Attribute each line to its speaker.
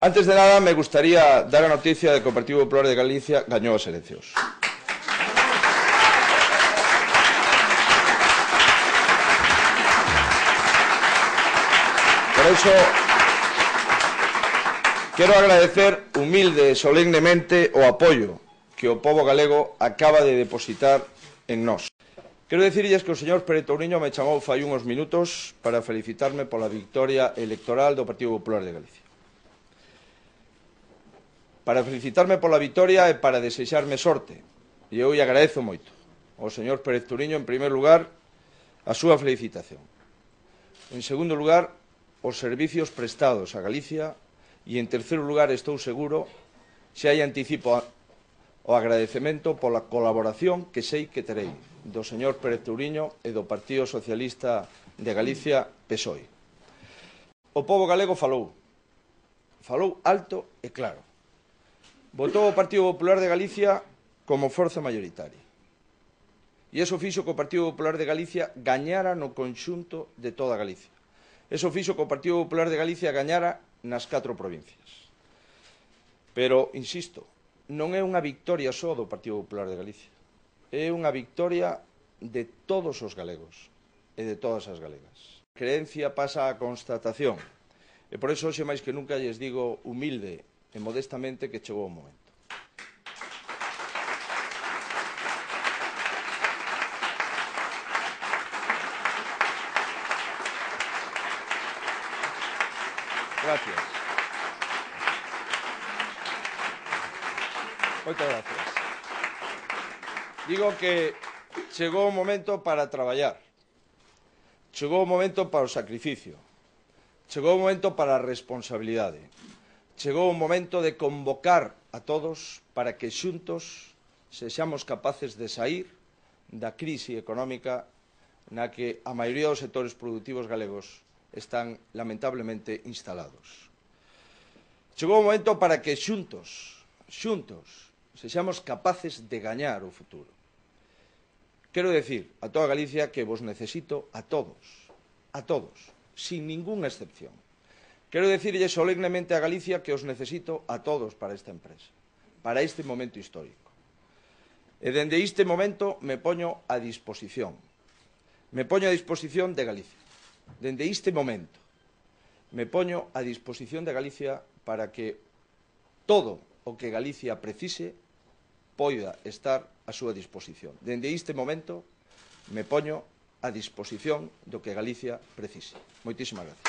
Speaker 1: Antes de nada, me gustaría dar a noticia de que o Partido Popular de Galicia gañou as eleccións. Por eso, quero agradecer humilde e solemnemente o apoio que o pobo galego acaba de depositar en nós. Quero dicirlles que o señor Pérez Touriño me chamou fai uns minutos para felicitarme pola victoria electoral do Partido Popular de Galicia. Para felicitarme pola victoria e para desexarme sorte. E eu lle agradezo moito ao señor Pérez Touriño, en primeiro lugar, a súa felicitación. En segundo lugar, os servicios prestados a Galicia e, en terceiro lugar, estou seguro, xa hai anticipo o agradecemento pola colaboración que sei que terei do señor Pérez Touriño e do Partido Socialista de Galicia, PSOE. O pobo galego falou alto e claro. Votou o Partido Popular de Galicia como forza mayoritaria. E iso fixo que o Partido Popular de Galicia gañara no conxunto de toda Galicia. Iso fixo que o Partido Popular de Galicia gañara nas 4 provincias. Pero, insisto, non é unha victoria só do Partido Popular de Galicia. É unha victoria de todos os galegos e de todas as galegas. A creencia pasa a constatación. E por iso, hoxe máis que nunca, lles digo humilde e modestamente que chegou o momento. Gracias. Moitas gracias. Digo que chegou o momento para traballar. Chegou o momento para o sacrificio. Chegou o momento para a responsabilidade. Chegou o momento de convocar a todos para que xuntos sexamos capaces de saír da crise económica na que a maioría dos sectores productivos galegos están lamentablemente instalados. Chegou o momento para que xuntos sexamos capaces de gañar o futuro. Quero decir a toda Galicia que vos necesito a todos, sin ningunha excepción. Quero dicirlle solemnemente a Galicia que os necesito a todos para esta empresa, para este momento histórico. E dende este momento me poño a disposición. Me poño a disposición de Galicia. Dende este momento me poño a disposición de Galicia para que todo o que Galicia precise poida estar a súa disposición. Dende este momento me poño a disposición do que Galicia precise. Moitísimas gracias.